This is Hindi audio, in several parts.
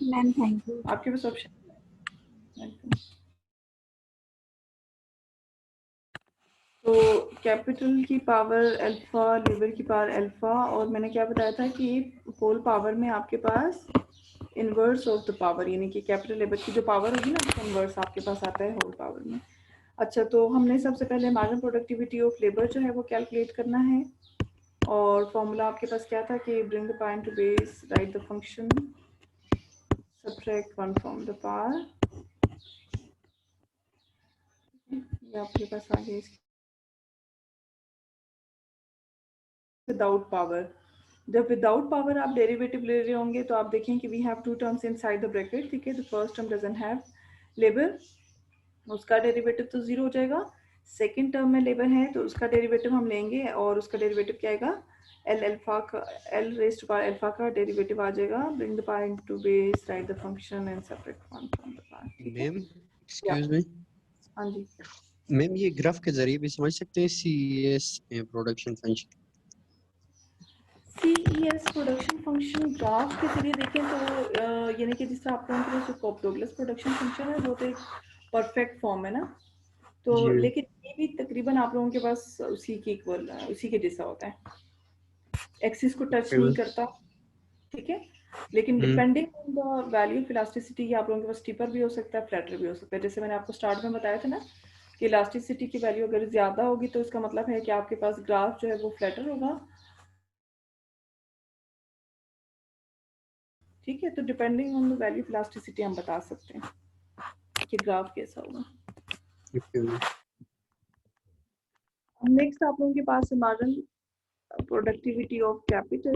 Ma'am thank you. आपके पास ऑप्शन। तो कैपिटल की पावर अल्फा, लेबर की पावर अल्फा, और मैंने क्या बताया था कि होल पावर में आपके पास इनवर्स ऑफ द पावर, यानी कि कैपिटल लेबर की जो पावर होगी ना उसका इनवर्स आपके पास आता है होल पावर में। अच्छा, तो हमने सबसे पहले मार्जिनल प्रोडक्टिविटी ऑफ लेबर जो है वो कैलकुलेट करना है, और फॉर्मूला आपके पास क्या था कि bring the power to base, right the function, subtract 1 from the power, ये आपके पास आ गया। विदाउट पावर, जब विदाउट पावर आप डेरिवेटिव ले रहे होंगे तो आप देखें कि we have two terms inside the bracket, ठीक है। The first term doesn't have labour, उसका डेरिवेटिव तो जीरो हो जाएगा। सेकंड टर्म में लेबर है तो उसका डेरिवेटिव हम लेंगे, और उसका डेरिवेटिव क्या आएगा, एल अल्फा का, L raised to power alpha का डेरिवेटिव आ जाएगा। Bring the power into base, right the function and subtract 1 from the power, ठीक है। मैम या एक्सक्यूज मी, हाँ जी, मैम ये ग्राफ के जरिए भी समझ सकते हैं CES production function? CES production function graph के जरिए देखें तो यानी कि जिस तरह आप लोगों के लिए जो कोप्लोगलस प्रोडक्शन फंक्शन है वो तो एक परफेक्ट फॉर्म है ना, तो जी मैम। लेकिन ये भी तकरीबन आप लोगों के पास उसी के इक्वल, उसी के जैसा होता है, एक्सिस को टच ओके नहीं मैम। करता, ठीक है। लेकिन depending on the value of elasticity ये आप लोगों के पास स्टीपर भी हो सकता है, फ्लैटर भी हो सकता है। जैसे मैंने आपको स्टार्ट में बताया था ना कि इलास्टिसिटी की वैल्यू अगर ज़्यादा होगी तो इसका मतलब है कि आपके पास ग्राफ जो है वो फ्लैटर होगा, ठीक है। तो depending on the value of elasticity हम बता सकते हैं कि ग्राफ कैसा होगा। Okay ma'am. नेक्स्ट आप लोगों के पास है मार्जिनल प्रोडक्टिविटी ऑफ कैपिटल,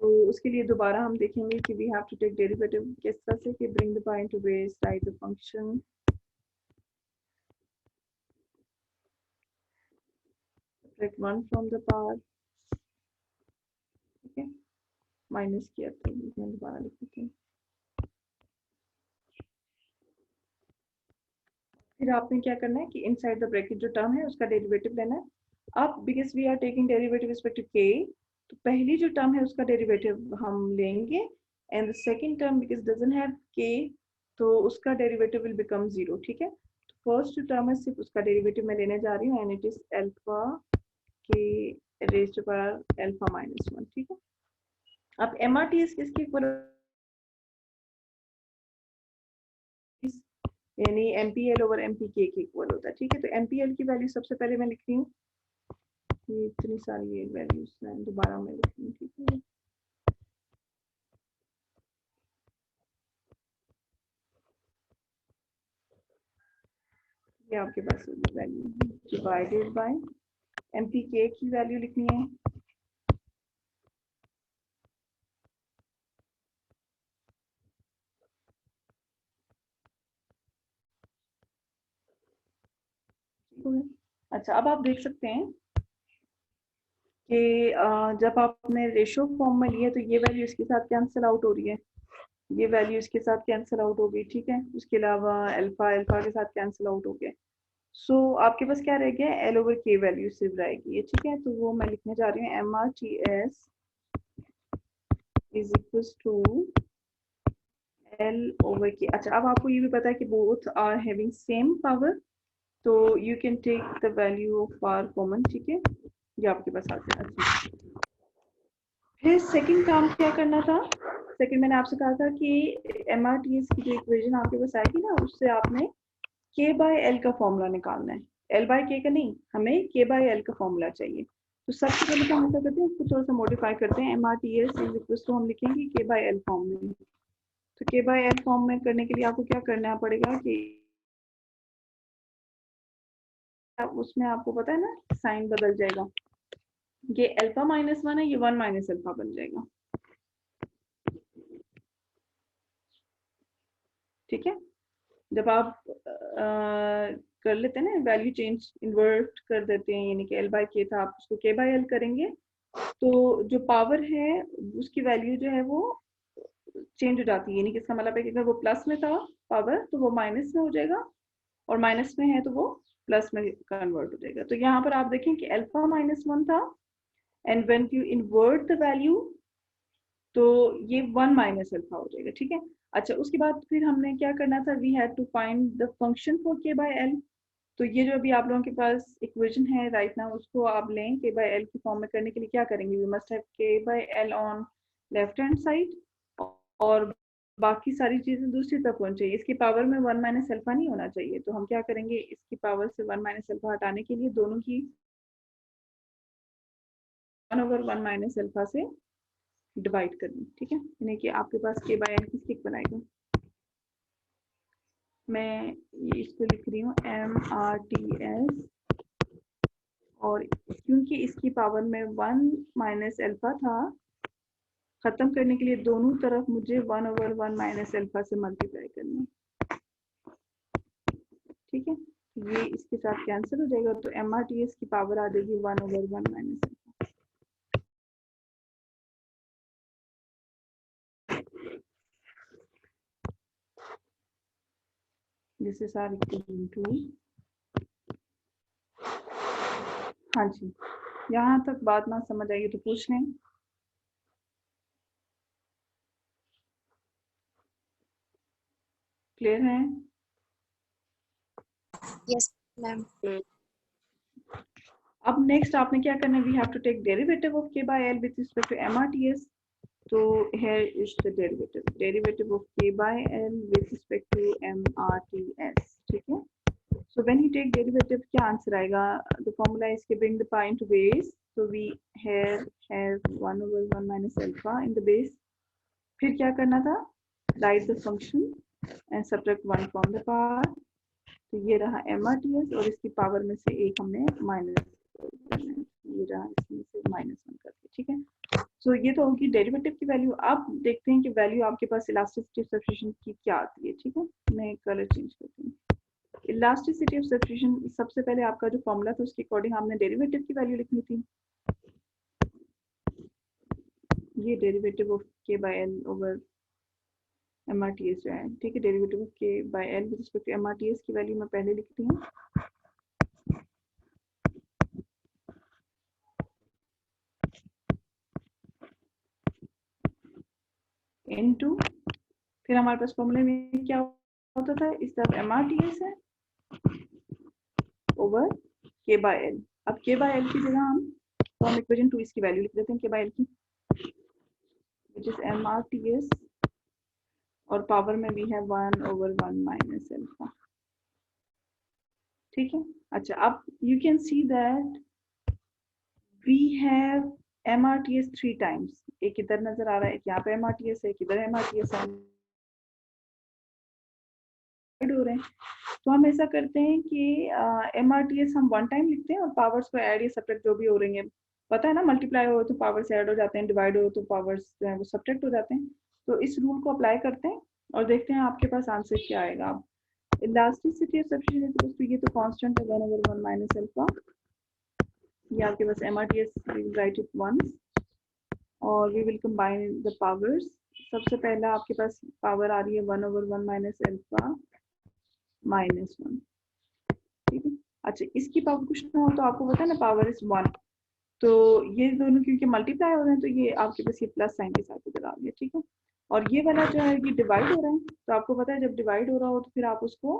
तो उसके लिए दोबारा हम देखेंगे कि we have to take derivative किस तरह से, कि bring the power into base, right the function, subtract 1 from the power, ठीक है। माइनस किया तो मैं दोबारा लिख देती हूँ। फिर आपने क्या करना है कि इनसाइड द ब्रैकेट जो टर्म है उसका डेरिवेटिव लेना है। अब because we are taking derivative respect to K, तो पहली जो टर्म है उसका डेरिवेटिव हम लेंगे, and the second term because doesn't have के तो उसका डेरिवेटिव विल बिकम जीरो, ठीक है। तो फर्स्ट जो टर्म है सिर्फ उसका डेरिवेटिव मैं लेने जा रही हूँ, and it is alpha K raised to power alpha minus 1, ठीक है। अब एमआरटीएस किसके इक्वल, यानी एमपीएल ओवर एमपीके के इक्वल होता है, ठीक है। तो एमपीएल की वैल्यू सबसे पहले मैं लिख रही हूँ, ये इतनी सारी वैल्यूज हैं दोबारा मैं लिख रही हूँ, ठीक है। ये आपके पास वैल्यू डिवाइडेड बाय एमपीके की वैल्यू लिखनी है, ठीक है। अच्छा, अब आप देख सकते हैं कि जब आपने रेशो फॉर्म में लिया तो ये वैल्यू इसके साथ कैंसिल आउट हो रही है, ये वैल्यू इसके साथ कैंसिल आउट हो गई, ठीक है। उसके अलावा अल्फा अल्फा के साथ कैंसिल आउट हो गया। सो आपके पास क्या रह गया, एल ओवर के वैल्यू सिर्फ रहेगी, ठीक है। तो वो मैं लिखने जा रही हूँ, M R T S is equal to L over K. अच्छा, अब आपको ये भी पता है कि both are having same power, तो you can take the value of power common, ठीक है। ये आपके पास आ गया। अच्छा, फिर सेकंड काम क्या करना था, सेकंड मैंने आपसे कहा था कि एम आर टी एस की जो इक्वेशन आपके पास आएगी ना उससे आपने के बाय एल का फॉर्मूला निकालना है, एल बाय के का नहीं, हमें के बाय एल का फॉर्मूला चाहिए। तो सबसे पहले क्या हम क्या करते हैं, उसको थोड़ा सा मॉडिफाई करते हैं, M R T S is equal to हम लिखेंगे के बाय एल फॉर्म में। तो के बाय एल फॉर्म में करने के लिए आपको क्या करना पड़ेगा कि उसमें आपको पता है ना साइन बदल जाएगा, ये अल्फा माइनस 1 है, ये 1 माइनस अल्फा बन जाएगा, ठीक है। जब आप कर लेते हैं ना वैल्यू चेंज, इन्वर्ट कर देते हैं, यानी कि एल बाय के था, आप उसको के बाय एल करेंगे तो जो पावर है उसकी वैल्यू जो है वो चेंज हो जाती है, यानी कि इसका मतलब है कि अगर वो प्लस में था पावर तो वो माइनस में हो जाएगा, और माइनस में है तो वो प्लस में कन्वर्ट हो जाएगा। तो यहाँ पर आप देखें कि अल्फा माइनस 1 था, and when you invert the value तो ये 1 माइनस अल्फा हो जाएगा, ठीक है। अच्छा, उसके बाद फिर हमने क्या करना था, we had to find the function for K by L. तो ये जो अभी आप लोगों के पास इक्वेशन है राइट नाउ, उसको आप लें के बाय एल की फॉर्म में करने के लिए क्या करेंगे, वी मस्ट हैव के by L on left hand side, और बाकी सारी चीजें दूसरी तरफ होनी चाहिए। इसकी पावर में 1 माइनस अल्फा नहीं होना चाहिए, तो हम क्या करेंगे, इसकी पावर से 1 माइनस अल्फा हटाने के लिए दोनों की 1/1 माइनस अल्फा से डिवाइड करनी, ठीक है। यानी कि आपके पास के बाय एल किसकी बनाएगा, मैं इसको लिख रही हूँ MRTS, और क्योंकि इसकी पावर में 1 माइनस अल्फा था, खत्म करने के लिए दोनों तरफ मुझे 1/1 माइनस अल्फा से मल्टीप्लाई करना है, ठीक है। ये इसके साथ कैंसिल हो जाएगा, तो MRTS की पावर आ जाएगी 1/1 minus alpha. This is our equation 2। हाँ जी, यहाँ तक बात ना समझ आएगी तो पूछ लें। क्लियर है? Yes ma'am. अब नेक्स्ट आपने क्या करना है, we have to take derivative of K by L with respect to MRTS। तो here is the derivative of k by l with respect to MRTS, ठीक है। So when you take derivative, क्या आंसर आएगा, the formula is to bring the pi into base, so we here have 1/1 minus alpha in the base। फिर क्या करना था, write the function and subtract 1 from the power। तो ये रहा MRTS, और इसकी पावर में से एक हमने माइनस, ये रहा इसमें से -1 करके, ठीक है। सो ये तो होगी डेरिवेटिव की वैल्यू। अब देखते हैं कि वैल्यू आपके पास इलास्टिसिटी सब्स्टिट्यूशन की क्या आती है, ठीक है। मैं कलर चेंज करती हूँ। इलास्टिसिटी ऑफ सब्स्टिट्यूशन, सबसे पहले आपका जो फॉर्मूला था उसके अकॉर्डिंग आपने डेरिवेटिव की वैल्यू लिखनी थी। ये derivative of K by L over MRTS जो है, ठीक है। Derivative of K by L with respect to MRTS की वैल्यू मैं पहले लिखती हूँ, इनटू, फिर हमारे पास फॉर्मूले में क्या होता था, इस तरफ MRTS है ओवर के बाय एल। अब के बाय एल की जगह हम इक्वेशन 2 इसकी वैल्यू लिख देते हैं के बाय एल की, विच इज MRTS, और पावर में भी है 1/1 माइनस अल्फा, ठीक है। अच्छा, अब you can see that we have MRTS 3 times, एक इधर नजर आ रहा है, एक यहाँ पे MRTS है, एक इधर MRTS है, हो रहे हैं। तो हम ऐसा करते हैं कि MRTS हम 1 टाइम लिखते हैं, और पावर्स को ऐड या सब्ट्रैक्ट जो भी हो रही है, पता है ना, मल्टीप्लाई हो तो पावर्स ऐड हो जाते हैं, डिवाइड हो तो पावर्स जो है वो सब्ट्रैक्ट हो जाते हैं। तो इस रूल को अप्लाई करते हैं और देखते हैं आपके पास आंसर क्या आएगा। इलास्टिसिटी ऑफ सब्स्टिट्यूशन, ये तो कांस्टेंट है 1/1 माइनस अल्फा। ये आपके पास MRTS, we will write it once, और we will combine the powers. सबसे पहला आपके पास पावर आ रही है 1/1 माइनस अल्फा -1, ठीक है। अच्छा, इसकी पावर कुछ ना हो तो आपको पता है ना, पावर इज 1, तो ये दोनों क्योंकि मल्टीप्लाई हो रहे हैं तो ये आपके पास ये प्लस साइन के साथ इधर आ गया, ठीक है। और ये वाला जो है ये डिवाइड हो रहा है, तो आपको पता है जब डिवाइड हो रहा हो तो फिर आप उसको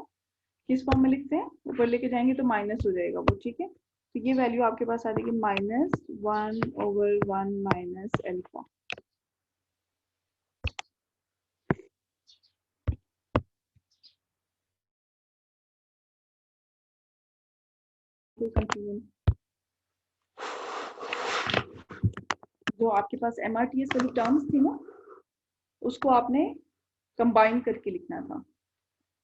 किस फॉर्म में लिखते हैं, ऊपर लेके जाएंगे तो माइनस हो जाएगा वो, ठीक है। तो ये वैल्यू आपके पास आ जाएगी -1/1 माइनस अल्फा। कंफ्यूजन, जो आपके पास MRTS वाली टर्म्स थी ना, उसको आपने कंबाइन करके लिखना था।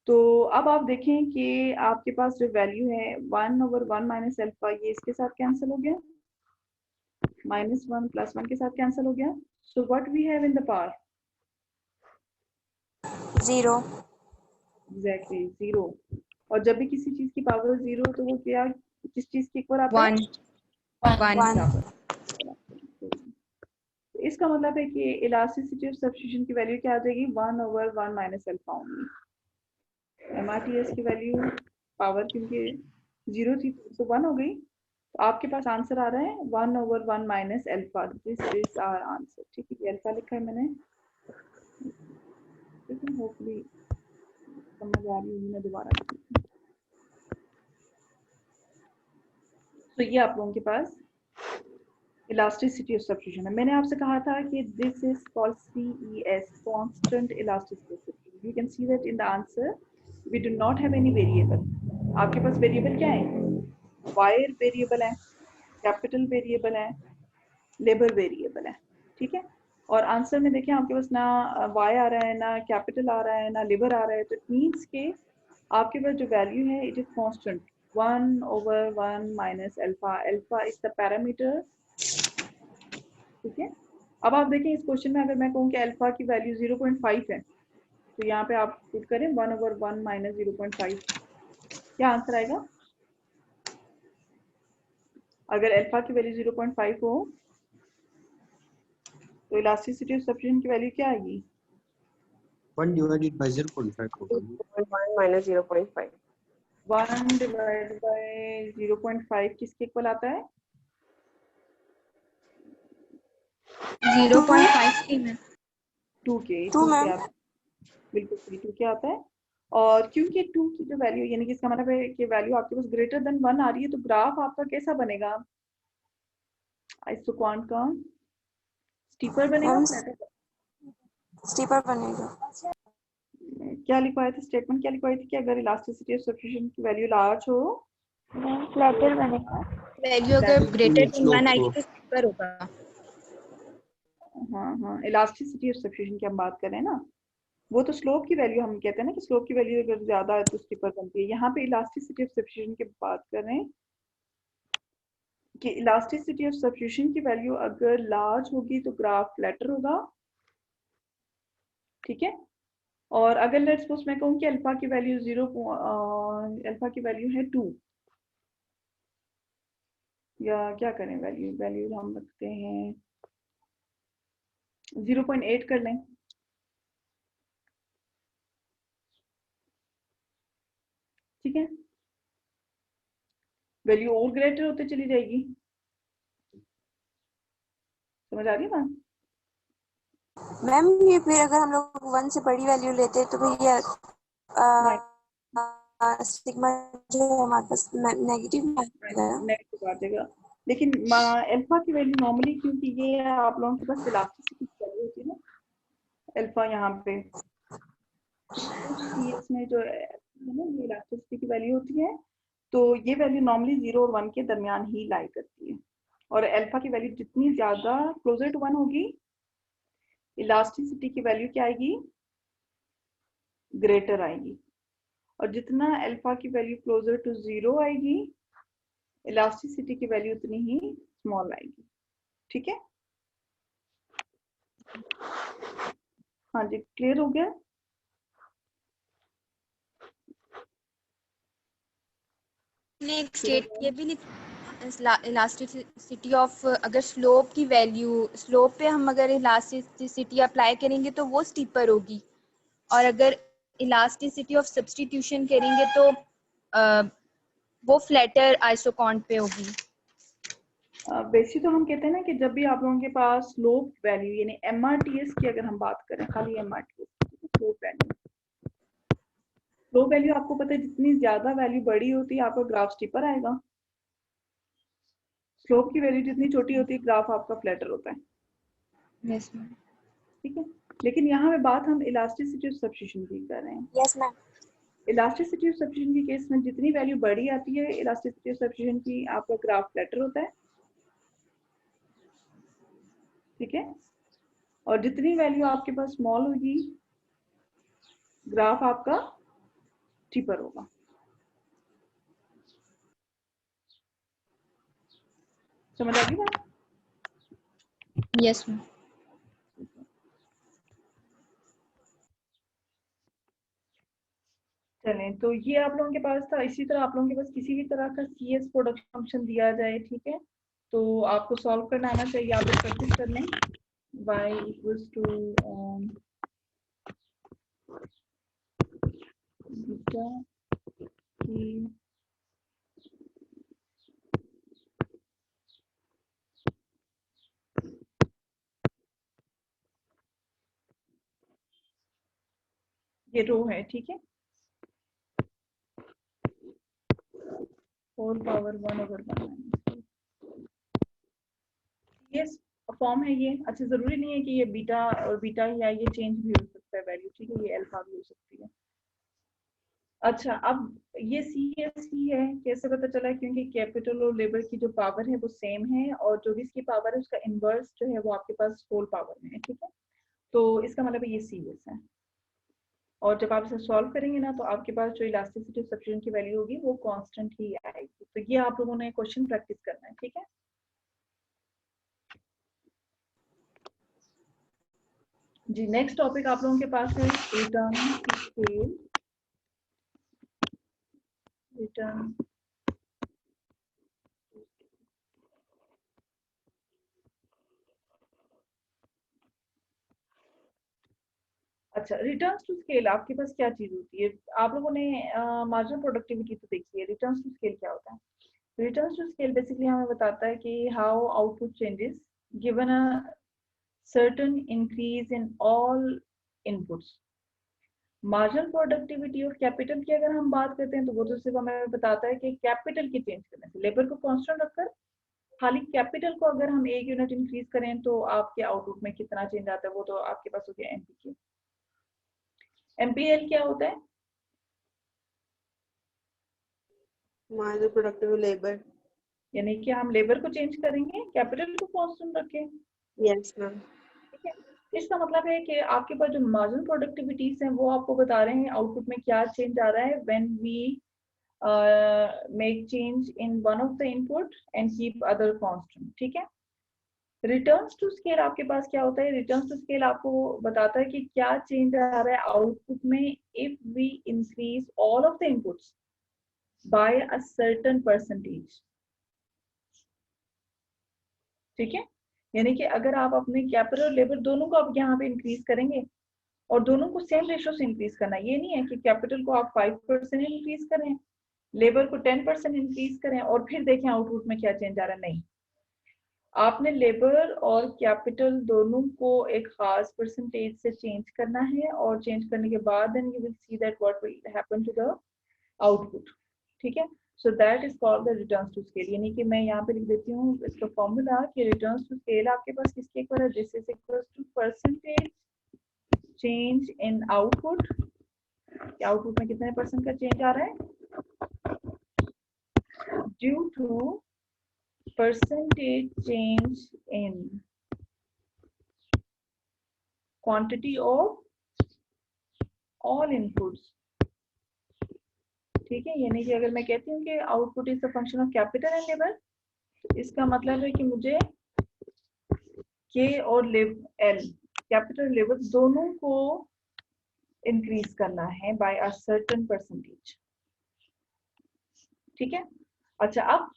तो अब आप देखें कि आपके पास जो वैल्यू है 1/1 माइनस अल्फा, ये इसके साथ कैंसिल हो गया, -1 +1 के साथ कैंसिल हो गया। So what we have in the power, 0। Exactly 0। और जब भी किसी चीज की पावर 0 तो वो क्या, किस चीज के इक्वल आता है, 1 1। तो इसका मतलब है कि इलास्टिसिटी ऑफ सब्स्टिट्यूशन की वैल्यू क्या आ जाएगी, 1/1 माइनस अल्फा ओनली। MRTS की वैल्यू पावर क्योंकि 0 थी तो 1 हो गई, तो आपके पास आंसर आ रहा है 1/1 minus alpha, this is our answer. ठीक है, अल्फा लिखा है मैंने, ठीक है, होपफुली समझ आ रही होगी, मैं दोबारा लिखती हूँ। तो ये आप लोगों के पास इलास्टिसिटी ऑफ सब्स्टिट्यूशन है। मैंने आपसे कहा था कि this is called CES, constant elasticity of substitution. You can see that in the answer we do not have any variable. आपके पास वेरिएबल क्या है? वायर वेरिएबल है, कैपिटल वेरिएबल है, लेबर वेरिएबल है। ठीक है, और आंसर में देखिए आपके पास ना वाई आ रहा है, ना कैपिटल आ रहा है, ना लेबर आ रहा है। तो इट मीन्स के आपके पास जो वैल्यू है it is constant 1/1 minus alpha. Alpha is the parameter. ठीक है, अब आप देखें इस क्वेश्चन में अगर मैं कहूँ कि अल्फा की वैल्यू 0.5 है, तो यहाँ पे आप पुट करें 1/1 माइनस 0.5, क्या आंसर आएगा? अगर अल्फा की वैल्यू 0.5 हो तो इलास्टिसिटी ऑफ सब्स्टिट्यूशन की वैल्यू क्या आएगी? 1 divided by 0.5 होगा। 1 minus 0.5. 1 डिवाइड बाय 0.5 किसके इक्वल आता है? 0.5 में 2 के। 2 2 के मैम। आता है, बिल्कुल सही, 2 के आता है। और क्योंकि 2 की जो वैल्यू यानी कि इसका मतलब है कि वैल्यू आपके पास ग्रेटर देन 1 आ रही है, तो ग्राफ आपका कैसा बनेगा? आइसोक्वांट का स्टीपर बनेगा, मैम फ्लैटर? स्टीपर बनेगा। क्या लिखवाया था, स्टेटमेंट क्या लिखवाई थी कि अगर इलास्टिसिटी ऑफ सब्स्टिट्यूशन की वैल्यू लार्ज हो, मैम फ्लैटर बनेगा। वैल्यू अगर ग्रेटर देन slope 1 आएगी को तो स्टीपर होगा। हाँ हाँ, इलास्टिसिटी ऑफ सब्स्टिट्यूशन की हम बात कर रहे हैं ना, वो तो स्लोप की वैल्यू हम कहते हैं ना कि स्लोप की वैल्यू अगर ज्यादा है तो स्टीपर बनती है। यहाँ पे इलास्टिसिटी ऑफ सब्स्टिट्यूशन की बात कर रहे हैं कि इलास्टिसिटी ऑफ सब्स्टिट्यूशन की वैल्यू अगर लार्ज होगी तो ग्राफ फ्लैटर होगा। ठीक है, और अगर लेट्स सपोज मैं कहूँ कि अल्फा की वैल्यू 0, अल्फा की वैल्यू है 2, या क्या करें, वैल्यू वैल्यू हम रखते हैं 0.8 कर लें। ठीक है, वैल्यू और ग्रेटर होते चली जाएगी। समझ आ रही है ना? मैम ये फिर अगर हम लोग 1 से बड़ी वैल्यू लेते हैं तो भैया नहीं, सिग्मा जो है हमारे पास नेगेटिव में आएगा। नेगेटिव आ जाएगा। लेकिन अल्फा की वैल्यू नॉर्मली, क्योंकि ये आप लोगों के पास इलास्टिसिटी की वैल्यू होती है ना, अल्फा यहाँ पे CS में जो है ना, ये इलास्टिसिटी की वैल्यू होती है, तो ये वैल्यू नॉर्मली 0 और 1 के दरमियान ही लाई करती है। और अल्फा की वैल्यू जितनी ज्यादा क्लोजर टू 1 होगी, इलास्टिसिटी की वैल्यू क्या आएगी? ग्रेटर आएगी। और जितना अल्फा की वैल्यू क्लोजर टू 0 आएगी, इलास्टिसिटी की वैल्यू उतनी ही स्मॉल आएगी। ठीक है, हाँ जी, क्लियर हो गया? ने एक स्टेट ये भी इलास्टिसिटी ऑफ, अगर स्लोप की वैल्यू, स्लोप पे हम अगर इलास्टिसिटी अप्लाई करेंगे तो वो स्टीपर होगी, और अगर इलास्टिसिटी ऑफ सब्स्टिट्यूशन करेंगे तो वो फ्लैटर आइसोकॉन्ट पे होगी। वैसे तो हम कहते हैं ना कि जब भी आप लोगों के पास स्लोप वैल्यू यानी MRTS की अगर हम बात करें, खाली MRTS स्लोप वैल्यू आपको पता है जितनी ज्यादा वैल्यू बड़ी होती है आपका ग्राफ स्टीपर आएगा, स्लोप की वैल्यू जितनी छोटी होती है ग्राफ आपका फ्लैटर होता है। Yes ma'am. ठीक है, लेकिन यहाँ पे बात हम इलास्टिसिटी ऑफ सब्स्टिट्यूशन की कर रहे हैं। Yes ma'am. Elasticity of substitution के केस में जितनी वैल्यू बड़ी आती है इलास्टिसिटी ऑफ सब्स्टिट्यूशन की, आपका ग्राफ फ्लैटर होता है। ठीक है, और जितनी वैल्यू आपके पास स्मॉल होगी ग्राफ आपका स्टीपर होगा। समझ आ गई बात? Yes ma'am. चलें, तो ये आप लोगों के पास था। इसी तरह आप लोगों के पास किसी भी तरह का CS प्रोडक्ट फंक्शन दिया जाए, ठीक है, तो आपको सॉल्व करना आना चाहिए। आप लोग प्रैक्टिस कर लें। y इक्वल्स टू बीटा की ये रो है, ठीक है, 4 पावर 1/1 ये फॉर्म है ये। अच्छा, जरूरी नहीं है कि ये बीटा और बीटा या ये चेंज भी हो सकता है वैल्यू, ठीक है, ये अल्फा भी हो सकती है। अच्छा, अब ये सी है, कैसे पता चला? क्योंकि कैपिटल और लेबर की जो पावर है वो सेम है, और जो भी इसकी पावर है उसका इनवर्स जो है वो आपके पास होल पावर में है, ठीक है, तो इसका मतलब ये सी है। और जब आप इसे सॉल्व करेंगे ना, तो आपके पास जो इलास्टिसिटी सब्स्टिट्यूशन की वैल्यू होगी वो कांस्टेंट ही आएगी। तो ये आप लोगों ने क्वेश्चन प्रैक्टिस करना है, ठीक है। जी, नेक्स्ट टॉपिक आप लोगों के पास है रिटर्न टू स्केल। रिटर्न अच्छा, रिटर्न टू स्केल आपके पास क्या चीज होती है? आप लोगों ने मार्जिनल प्रोडक्टिविटी तो देखी है, रिटर्न टू स्केल क्या होता है? रिटर्न टू स्केल बेसिकली हमें बताता है कि how output changes given a certain increase in all inputs. Marginal productivity of capital की अगर हम बात करते हैं तो वो तो सिर्फ हमें बताता है कि कैपिटल की चेंज करने से, लेबर को कांस्टेंट रखकर खाली कैपिटल को अगर हम 1 यूनिट इंक्रीज करें तो आपके आउटपुट में कितना चेंज आता है, वो तो आपके पास हो गया एमपीके। एमपीएल क्या होता है? Marginal productive labour. यानी कि हम लेबर को चेंज करेंगे, कैपिटल को कांस्टेंट रखें, यस मैम। ठीक है। इसका मतलब है कि आपके पास जो मार्जिनल प्रोडक्टिविटीज हैं वो आपको बता रहे हैं आउटपुट में क्या चेंज आ रहा है when we make change in one of the input and keep other constant, ठीक है। रिटर्न्स टू स्केल आपके पास क्या होता है? रिटर्न्स टू स्केल आपको बताता है कि क्या चेंज आ रहा है आउटपुट में if we increase all of the inputs by a certain percentage, ठीक है। यानी कि अगर आप अपने कैपिटल और लेबर दोनों को आप यहाँ पे इंक्रीज करेंगे और दोनों को सेम रेशो से इंक्रीज करना, ये नहीं है कि कैपिटल को आप 5% इंक्रीज करें, लेबर को 10% इंक्रीज करें और फिर देखें आउटपुट में क्या चेंज आ रहा है। नहीं, आपने लेबर और कैपिटल दोनों को एक खास परसेंटेज से चेंज करना है, और चेंज करने के बाद then you will see that what will happen to the output, ठीक है। So that is called the returns to scale. यानी कि मैं यहाँ पे लिख देती हूँ इसका फॉर्मूला कि रिटर्न्स टू स्केल आपके पास किसके इक्वल है? This is equal to percentage change in output. Output में कितने परसेंट का चेंज आ रहा है? Due to percentage change in quantity of all inputs, ठीक है। यानी कि अगर मैं कहती हूँ कि output is the function of capital and labour, तो इसका मतलब है कि मुझे के और एल कैपिटल लेबर दोनों को इंक्रीज करना है बाय अ सर्टेन परसेंटेज, ठीक है। अच्छा, अब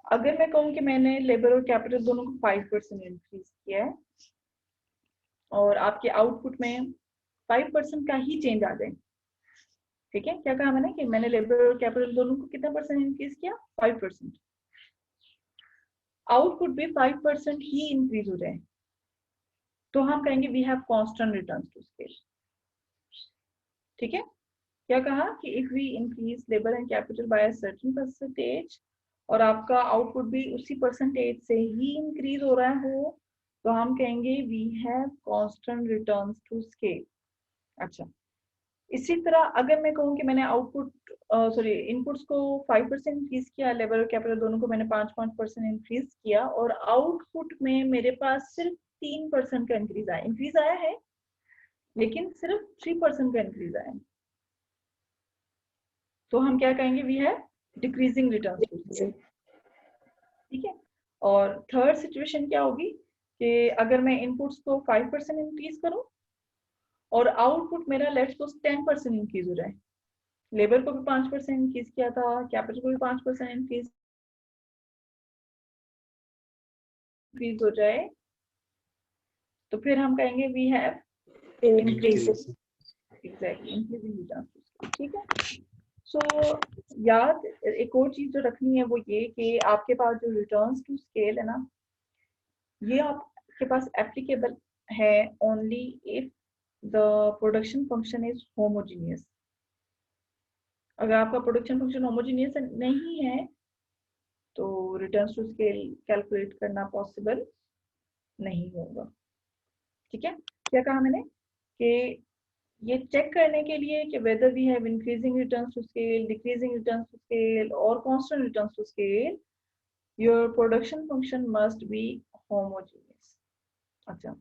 अगर मैं कहूँ कि मैंने लेबर और कैपिटल दोनों को 5% इंक्रीज किया है और आपके आउटपुट में 5% का ही चेंज आ जाए, ठीक है। क्या कहा मैंने कि मैंने लेबर और कैपिटल दोनों को कितना परसेंट इंक्रीज किया? 5%। आउटपुट भी 5% ही इंक्रीज हो जाए तो हम कहेंगे we have constant returns to scale, ठीक है। क्या कहा कि if we increase labour and capital by a certain percentage और आपका आउटपुट भी उसी परसेंटेज से ही इंक्रीज हो रहा हो तो हम कहेंगे we have constant returns to scale. अच्छा, इसी तरह अगर मैं कहूँ कि मैंने आउटपुट इनपुट्स को 5% इंक्रीज किया, लेबर और कैपिटल दोनों को मैंने 5% इंक्रीज किया और आउटपुट में मेरे पास सिर्फ 3% का इंक्रीज आया है, लेकिन सिर्फ 3% का इंक्रीज आया है, तो हम क्या कहेंगे? We have decreasing returns to scale, ठीक है। और थर्ड सिचुएशन क्या होगी कि अगर मैं इनपुट्स को 5% इंक्रीज करूं और आउटपुट मेरा लेट्स सपोज 10% इंक्रीज हो जाए, लेबर को भी 5% इंक्रीज किया था, कैपिटल को भी 5% इंक्रीज हो जाए, तो फिर हम कहेंगे we have increasing. Exactly increasing returns, ठीक है। सो याद एक और चीज जो रखनी है वो ये कि आपके पास जो रिटर्न्स टू स्केल है ना, ये आपके पास एप्लीकेबल है only if the production function is homogeneous. अगर आपका प्रोडक्शन फंक्शन होमोजीनियस नहीं है तो रिटर्न टू स्केल कैलकुलेट करना पॉसिबल नहीं होगा। ठीक है, क्या कहा मैंने कि ये चेक करने के लिए कि whether we have increasing returns to scale, decreasing returns to scale or constant returns to scale, your production function must be homogeneous. अच्छा,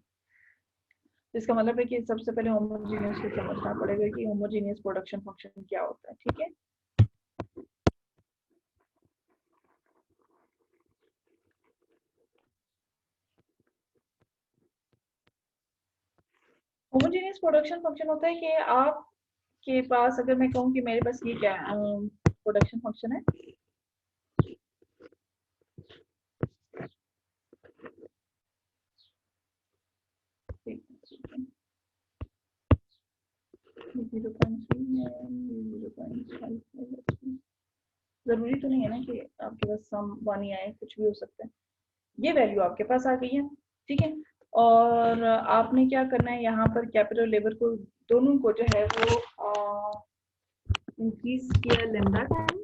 इसका मतलब है कि सबसे पहले होमोजीनियस को समझना पड़ेगा कि होमोजीनियस प्रोडक्शन फंक्शन क्या होता है। ठीक है, होमोजेनियस प्रोडक्शन फंक्शन होता है कि आपके पास, अगर मैं कहूँ कि मेरे पास ये क्या प्रोडक्शन फंक्शन है, जरूरी तो नहीं है ना कि आपके पास सम 1 ही आए, कुछ भी हो सकता है। ये वैल्यू आपके पास आ गई है। ठीक है, और आपने क्या करना है, यहाँ पर कैपिटल लेबर को दोनों को जो है वो इंक्रीज किया लेमडा टाइम,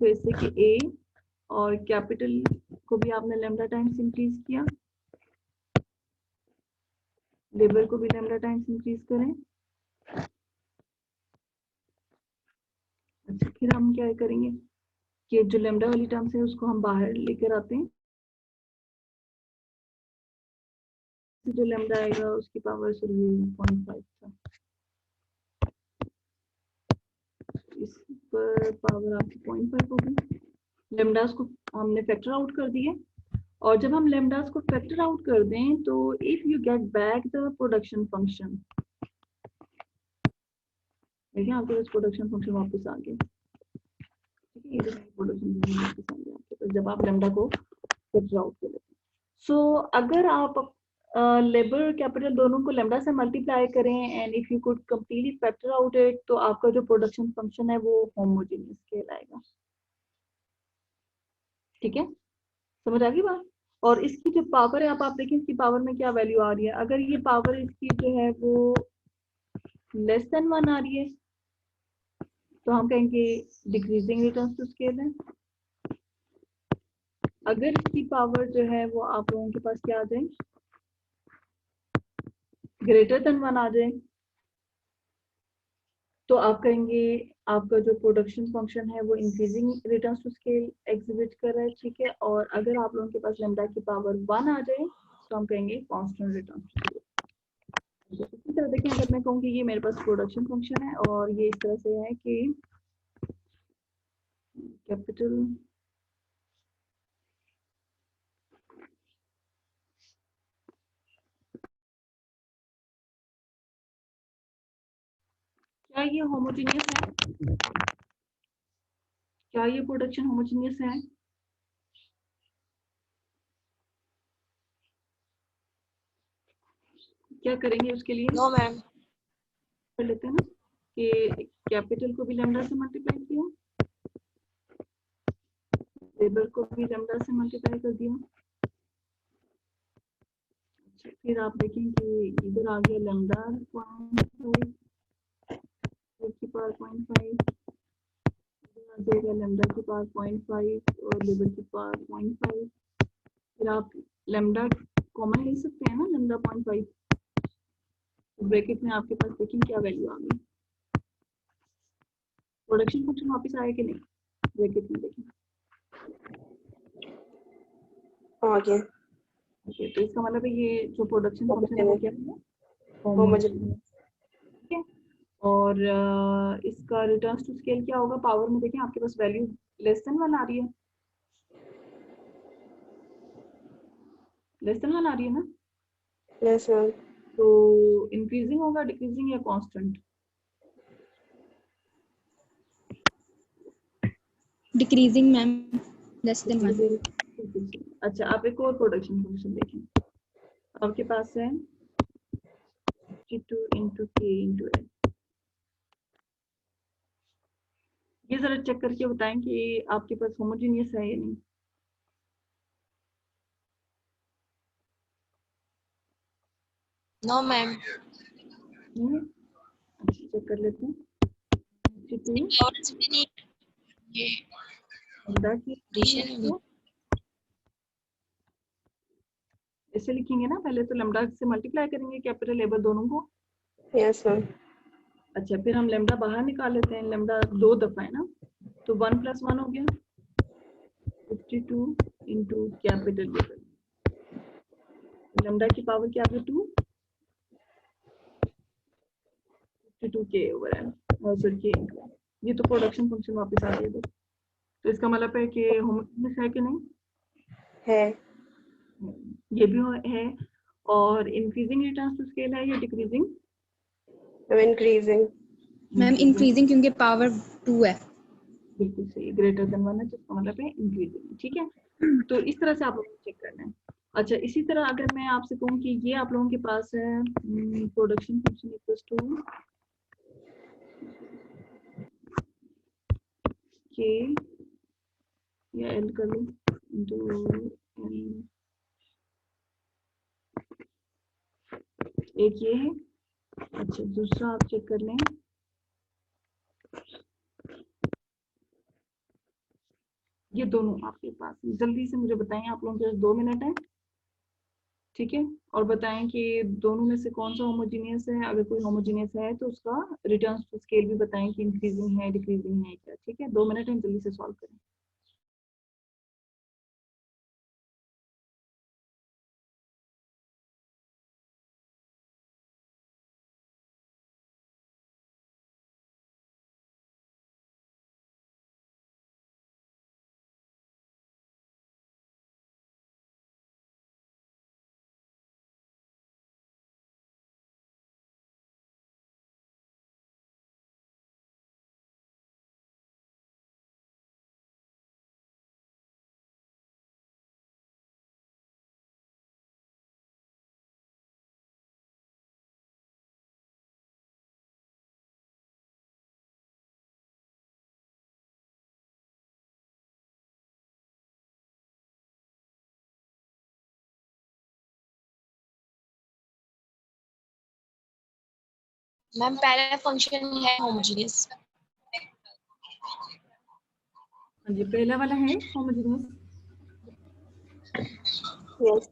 जैसे कि ए, और कैपिटल को भी आपने लेमडा टाइम्स इंक्रीज किया, लेबर को भी लेमडा टाइम्स इंक्रीज करें। अच्छा, फिर हम क्या करेंगे कि जो लेमडा वाली टर्म्स है उसको हम बाहर लेकर आते हैं, जो लेमडा आएगा उसकी पावर 0.5 था, इस पर पावर आपकी 0.5 होगी। लेमडास को हमने फैक्टर आउट कर दिए, और जब हम लेमडास को फैक्टर आउट कर दें तो if you get back the production function, देखिए आपके पास प्रोडक्शन फंक्शन वापस आ गया। ठीक है, ये प्रोडक्शन फंक्शन वापस आ गया आपके पास जब आप लेमडा को फैक्टर आउट कर लेते हैं। सो अगर आप लेबर कैपिटल दोनों को लेमडा से मल्टीप्लाई करें and if you could completely factor out it, तो आपका जो प्रोडक्शन फंक्शन है वो होमोजेनियस कहलाएगा। ठीक है, समझ आ गई बात। और इसकी जो पावर है, आप देखें इसकी पावर में क्या वैल्यू आ रही है। अगर ये पावर इसकी जो है वो लेस देन 1 आ रही है तो हम कहेंगे डिक्रीजिंग रिटर्न्स टू स्केल है। अगर इसकी पावर जो है वो आप लोगों के पास क्या आ जाए, ग्रेटर देन 1 आ जाए, तो आप कहेंगे आपका जो प्रोडक्शन फंक्शन है वो increasing returns to scale exhibit कर रहा है। ठीक है, और अगर आप लोगों के पास लेमडा की पावर 1 आ जाए तो हम कहेंगे कांस्टेंट रिटर्न्स टू स्केल। इसी तरह देखिए, अगर मैं कहूँ कि ये मेरे पास प्रोडक्शन फंक्शन है और ये इस तरह से है कि कैपिटल क्या ये होमोजेनियस है, क्या ये प्रोडक्शन होमोजेनियस है? क्या करेंगे उसके लिए? No ma'am. कर लेते हैं ना कि कैपिटल को भी लेमडा से मल्टीप्लाई किया, लेबर को भी लेमडा से मल्टीप्लाई कर दिया। अच्छा, फिर आप देखें कि इधर आ गया लेमडा 0.5 की पावर 0.5, इधर आ जाएगा लेमडा की पावर 0.5 और लेबर की पावर 0.5। फिर आप लेमडा कॉमन ले सकते हैं ना, लेमडा 0.5, ब्रैकेट में आपके पास देखें क्या वैल्यू आ गई। प्रोडक्शन फंक्शन वापस आया कि नहीं, ब्रैकेट में देखें आ गया। ओके, तो इसका मतलब है ये जो प्रोडक्शन फंक्शन है वो क्या है, होमोजेनियस। ठीक है। और इसका रिटर्न्स टू स्केल क्या होगा, पावर में देखें आपके पास वैल्यू लेस देन 1 आ रही है, लेस देन 1 आ रही है ना, यस मैम। तो इंक्रीजिंग होगा, डिक्रीजिंग या constant? Decreasing ma'am, less than 1। अच्छा, आप एक और प्रोडक्शन फंक्शन देखें, आपके पास है 2 into k into l। ये जरा चेक करके बताएं कि आपके पास होमोजेनियस है या नहीं। No ma'am. अच्छा चेक कर लेते हैं। 52 ये लैम्डा की एडिशन तो ऐसे लिखेंगे ना, पहले तो लैम्डा से मल्टीप्लाई करेंगे कैपिटल लेबर दोनों को। Yes ma'am. अच्छा फिर हम लैम्डा बाहर निकाल लेते हैं, लैम्डा 2 दफा है ना, तो 1 + 1 हो गया 52 इंटू कैपिटल लेबर, लैम्डा की पावर क्या आ गई 2, 52 के ओवर एन और फिर के इंटू, ये तो प्रोडक्शन फंक्शन वापस आ गया। तो इसका मतलब है कि होमोजेनियस है कि नहीं है। ये भी है। और इंक्रीजिंग रिटर्न्स टू स्केल है या decreasing? Ma'am increasing. Ma'am increasing क्योंकि पावर 2 है। बिल्कुल सही, ग्रेटर देन 1 है जिसका मतलब है इंक्रीजिंग। ठीक है, तो इस तरह से आप लोगों को चेक करना है। अच्छा इसी तरह अगर मैं आपसे कहूँ कि ये आप लोगों के पास है प्रोडक्शन फंक्शन इक्वल्स टू के या एल कर लो इंटू एल, एक ये है। अच्छा दूसरा आप चेक कर लें, ये दोनों आपके पास, जल्दी से मुझे बताएं, आप लोगों के पास 2 मिनट है। ठीक है, और बताएं कि दोनों में से कौन सा होमोजीनियस है, अगर कोई होमोजीनियस है तो उसका रिटर्न्स टू स्केल भी बताएं कि इंक्रीजिंग है डिक्रीजिंग है क्या। ठीक है, 2 मिनट है, जल्दी से सॉल्व करें। मैम पहला फंक्शन है होमोजेनियस। हाँ जी, पहला वाला है होमोजीनियस। यस।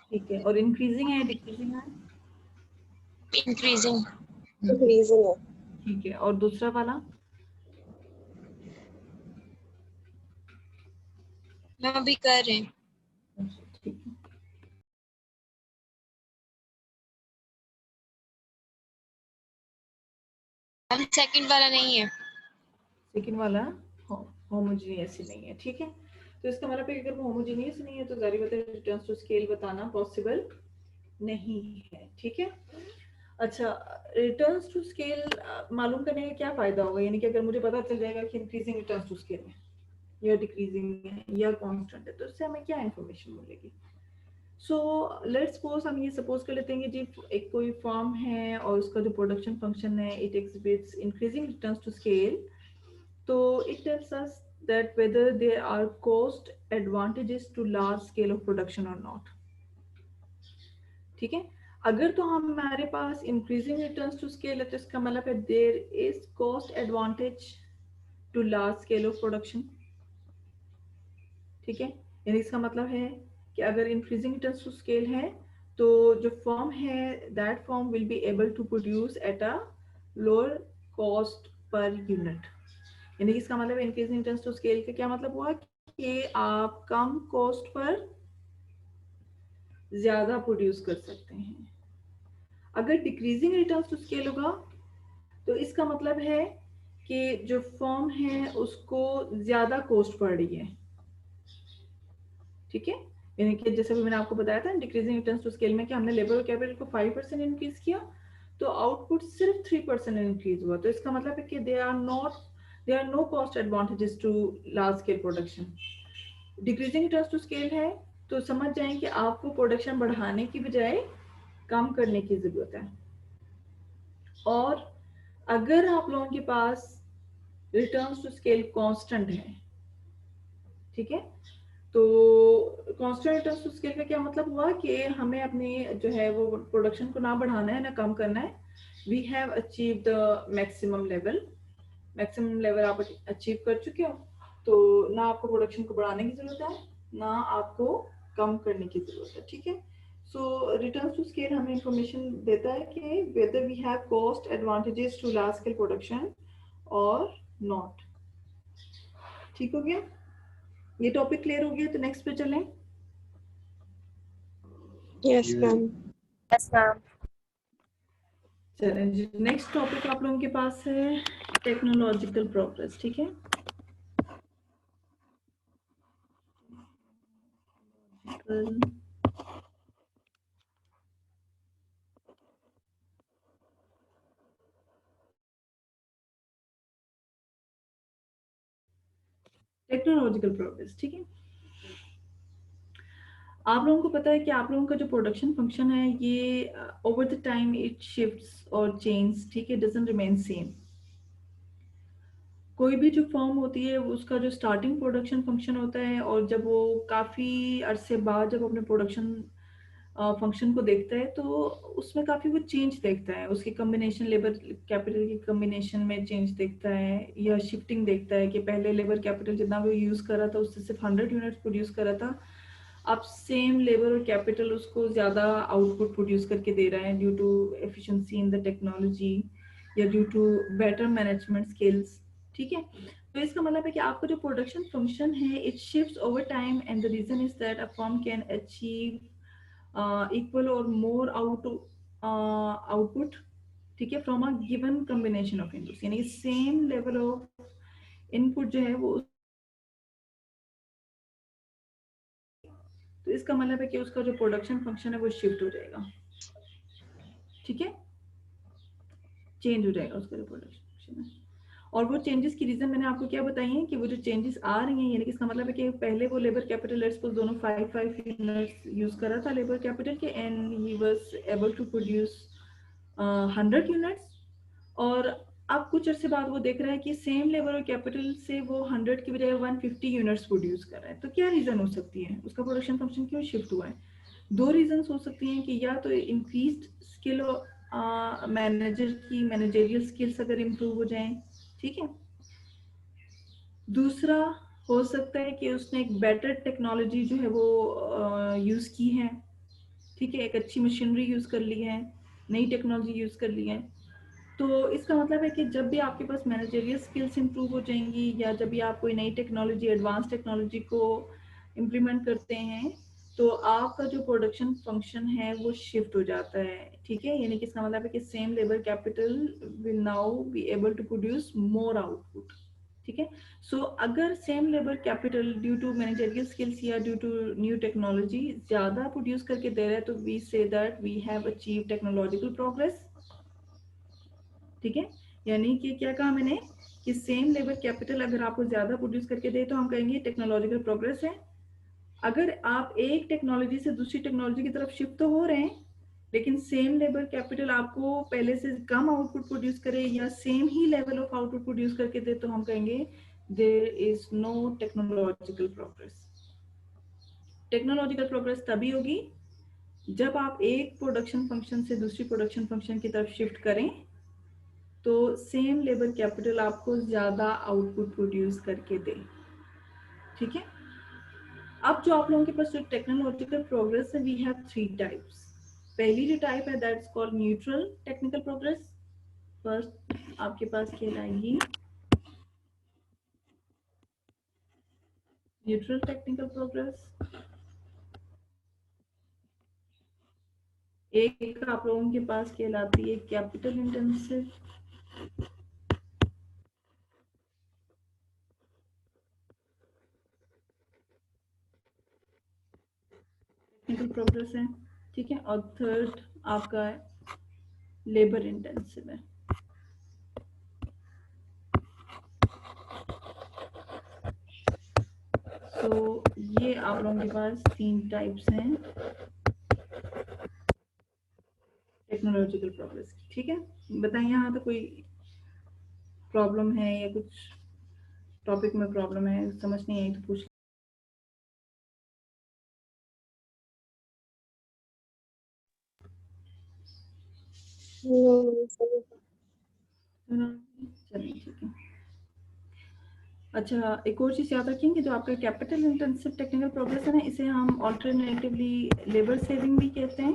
ठीक है, और इंक्रीजिंग है डिक्रीजिंग है? इंक्रीजिंग। इंक्रीजिंग है। ठीक है, और दूसरा वाला? मैम अभी कर रहे हैं। ठीक है, मैम सेकंड वाला नहीं है। सेकंड वाला होमोजीनियस ही नहीं है। ठीक है, तो इसका मतलब है कि अगर वो होमोजीनियस नहीं है तो जारी बात है रिटर्न्स टू स्केल बताना पॉसिबल नहीं है। ठीक है, अच्छा रिटर्न्स टू स्केल मालूम करने का क्या फायदा होगा, यानी कि अगर मुझे पता चल जाएगा कि इंक्रीजिंग रिटर्न्स टू स्केल है या डिक्रीजिंग है या कांस्टेंट है, तो इससे हमें क्या इंफॉर्मेशन मिलेगी? सो लेट्स सपोज, हम ये सपोज कर लेते हैं कि जी एक कोई फॉर्म है और उसका जो प्रोडक्शन फंक्शन है it exhibits increasing returns to scale, तो it tells us that whether there are cost advantages to large scale of production or not. ठीक है, अगर तो हमारे पास increasing returns to scale है तो इसका मतलब है there is cost advantage to large scale of production. ठीक है, यानी इसका मतलब है कि अगर increasing returns to scale है तो जो फॉर्म है that firm will be able to produce at a lower cost per unit. यानी इसका मतलब इंक्रीजिंग रिटर्न्स टू स्केल का क्या मतलब हुआ कि आप कम कॉस्ट पर ज्यादा प्रोड्यूस कर सकते हैं। अगर डिक्रीजिंग रिटर्न्स टू स्केल होगा तो इसका मतलब है कि जो फर्म है उसको ज्यादा कॉस्ट पड़ रही है। ठीक है, यानी कि जैसे भी मैंने आपको बताया था डिक्रीजिंग रिटर्न्स टू स्केल में कि हमने लेबर और कैपिटल को 5% इंक्रीज किया तो आउटपुट सिर्फ 3% इंक्रीज हुआ, तो इसका मतलब है कि there are no cost advantages to large scale production. Decreasing returns to scale है तो समझ जाएं कि आपको प्रोडक्शन बढ़ाने की बजाय कम करने की जरूरत है। और अगर आप लोगों के पास रिटर्न्स टू स्केल कांस्टेंट है, ठीक है, तो कांस्टेंट रिटर्न्स टू स्केल का क्या मतलब हुआ कि हमें अपनी जो है वो प्रोडक्शन को ना बढ़ाना है ना कम करना है. We have achieve the maximum level. Maximum level आप अचीव कर चुके हो, तो ना आपको प्रोडक्शन को बढ़ाने की जरूरत है ना आपको कम करने की जरूरत है. ठीक है. सो रिटर्न टू स्केल हमें इंफॉर्मेशन देता है कि whether we have cost advantages to large scale production और नॉट. ठीक हो गया. ये टॉपिक क्लियर हो गया. तो नेक्स्ट पे चलें. Yes, जी ma'am. Yes ma'am. चलें जी. नेक्स्ट टॉपिक आप लोगों के पास है टेक्नोलॉजिकल प्रोग्रेस. ठीक है. Technological progress. ठीक है. आप लोगों को पता है कि आप लोगों का जो प्रोडक्शन फंक्शन है ये over the time it shifts और चेंज. ठीक है. Doesn't remain same. कोई भी जो फॉर्म होती है उसका जो स्टार्टिंग प्रोडक्शन फंक्शन होता है और जब वो काफ़ी अरसे बाद जब अपने प्रोडक्शन फंक्शन को देखता है तो उसमें काफ़ी वो चेंज देखता है. उसकी कम्बिनेशन लेबर कैपिटल की कम्बिनेशन में चेंज देखता है या शिफ्टिंग देखता है कि पहले लेबर कैपिटल जितना वो यूज़ कर रहा था उससे सिर्फ 100 यूनिट्स प्रोड्यूस कर रहा था, अब सेम लेबर और कैपिटल उसको ज़्यादा आउटपुट प्रोड्यूस करके दे रहा है due to efficiency in the technology या due to better management skills. ठीक है. तो इसका मतलब है कि आपका जो प्रोडक्शन फंक्शन है it shifts over time and the reason is that a firm can achieve equal or more output. ठीक है. From a given combination of inputs. यानी सेम लेवल ऑफ इनपुट जो है वो, तो इसका मतलब है कि उसका जो प्रोडक्शन फंक्शन है वो शिफ्ट हो जाएगा. ठीक है. चेंज हो जाएगा उसका जो प्रोडक्शन फंक्शन है. और वो चेंजेस की रीजन मैंने आपको क्या बताई है कि वो जो चेंजेस आ रही हैं यानी कि इसका मतलब है कि पहले वो लेबर कैपिटल लेट्स सपोज दोनों 5 यूनिट्स यूज कर रहा था लेबर कैपिटल के and he was able to produce 100 units. और अब कुछ अर्से बाद वो देख रहा है कि सेम लेबर और कैपिटल से वो 100 की बजाय 150 यूनिट्स प्रोड्यूस कर रहा है. तो क्या रीजन हो सकती है उसका प्रोडक्शन फंक्शन क्यों शिफ्ट हुआ है? दो रीजन हो सकती हैं कि या तो इंक्रीज स्किल मैनेजर की मैनेजरियल स्किल्स अगर इम्प्रूव हो जाएं. ठीक है. दूसरा हो सकता है कि उसने एक बेटर टेक्नोलॉजी जो है वो यूज़ की है. ठीक है. एक अच्छी मशीनरी यूज़ कर ली है, नई टेक्नोलॉजी यूज़ कर ली है. तो इसका मतलब है कि जब भी आपके पास मैनेजरियल स्किल्स इंप्रूव हो जाएंगी या जब भी आप कोई नई टेक्नोलॉजी एडवांस टेक्नोलॉजी को इम्प्लीमेंट करते हैं तो आपका जो प्रोडक्शन फंक्शन है वो शिफ्ट हो जाता है. ठीक है. यानी कि इसका मतलब है कि same labour capital will now be able to produce more output. ठीक है. सो अगर same labour capital due to managerial skills या ड्यू टू न्यू टेक्नोलॉजी ज्यादा प्रोड्यूस करके दे रहा है तो we say that we have achieve technological progress. ठीक है. यानी कि क्या कहा मैंने कि सेम लेबर कैपिटल अगर आपको ज्यादा प्रोड्यूस करके दे तो हम कहेंगे टेक्नोलॉजिकल प्रोग्रेस है. अगर आप एक टेक्नोलॉजी से दूसरी टेक्नोलॉजी की तरफ शिफ्ट तो हो रहे हैं लेकिन सेम लेबर कैपिटल आपको पहले से कम आउटपुट प्रोड्यूस करे या सेम ही लेवल ऑफ आउटपुट प्रोड्यूस करके दे तो हम कहेंगे there is no technological progress. Technological progress तभी होगी जब आप एक प्रोडक्शन फंक्शन से दूसरी प्रोडक्शन फंक्शन की तरफ शिफ्ट करें तो सेम लेबर कैपिटल आपको ज्यादा आउटपुट प्रोड्यूस करके दे. ठीक है. अब जो आप लोगों के पास जो टेक्नोलॉजिकल प्रोग्रेस है वी हैव 3 टाइप्स. पहली जो टाइप है that's called neutral technical progress. First आपके पास कहलाएगी न्यूट्रल टेक्निकल प्रोग्रेस. एक आप लोगों के पास कहलाती है कैपिटल इंटेंसिव टेक्निकल प्रोग्रेस है. ठीक है. और थर्ड आपका लेबर इंटेंसिव है. तो ये आप लोगों के पास 3 टाइप्स हैं टेक्नोलॉजिकल प्रोग्रेस की. ठीक है. बताइए यहाँ तो कोई प्रॉब्लम है या कुछ टॉपिक में प्रॉब्लम है समझ नहीं आई तो पूछ चलिए ठीक है। अच्छा, एक और चीज याद रखेंगे, जो आपका कैपिटल इंटेंसिव टेक्निकल प्रोग्रेस है ना, इसे हम ऑल्टरनेटिवली लेबर सेविंग भी कहते हैं।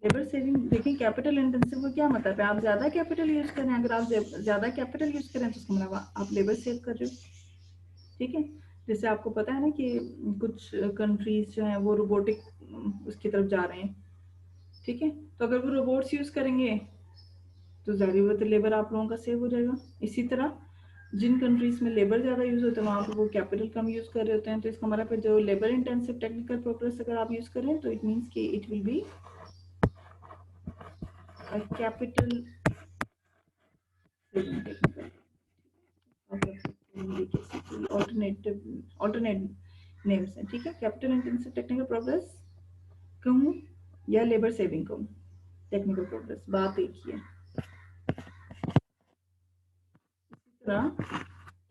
लेबर सेविंग देखिए, कैपिटल इंटेंसिव का क्या मतलब है, आप ज्यादा कैपिटल यूज करें, अगर आप ज्यादा कैपिटल यूज करें तो इसका मतलब आप लेबर सेव कर रहे हो। ठीक है, जैसे आपको पता है ना कि कुछ कंट्रीज जो हैं वो रोबोटिक उसकी तरफ जा रहे हैं। ठीक है, तो अगर वो रोबोट्स यूज करेंगे तो जाहिर बात है लेबर आप लोगों का सेव हो जाएगा। इसी तरह जिन कंट्रीज में लेबर ज्यादा यूज होता है वहां पर वो कैपिटल कम यूज कर रहे होते हैं, तो इसका मतलब है जो लेबर इंटेंसिव टेक्निकल प्रोग्रेस अगर आप यूज करें तो इट मींस कि it will be a capital saving technical alternate names है। ठीक है, कैपिटल इंटेंसिव टेक्निकल प्रोग्रेस कहूँ या लेबर सेविंग कहूँ, टेक्निकल प्रोग्रेस बात एक ही है।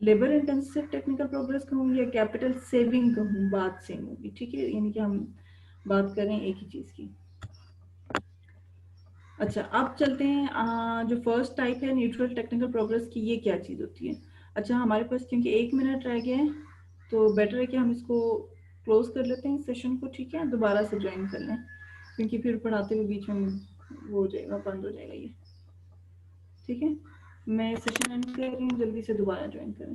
लेबर इंटेंसिव टेक्निकल प्रोग्रेस कहूँ या कैपिटल सेविंग कहूँ, बात सेम होगी। ठीक है, यानी कि हम बात करें एक ही चीज की। अच्छा, अब चलते हैं जो फर्स्ट टाइप है न्यूट्रल टेक्निकल प्रोग्रेस की, ये क्या चीज होती है। अच्छा, हमारे पास क्योंकि 1 मिनट रह गया है तो बेटर है कि हम इसको क्लोज कर लेते हैं सेशन को। ठीक है, दोबारा से ज्वाइन कर लें, क्योंकि फिर पढ़ाते हुए बीच में वो हो जाएगा, बंद हो जाएगा ये। ठीक है, मैं सेशन एंड कर रही हूँ, जल्दी से दोबारा ज्वाइन करें।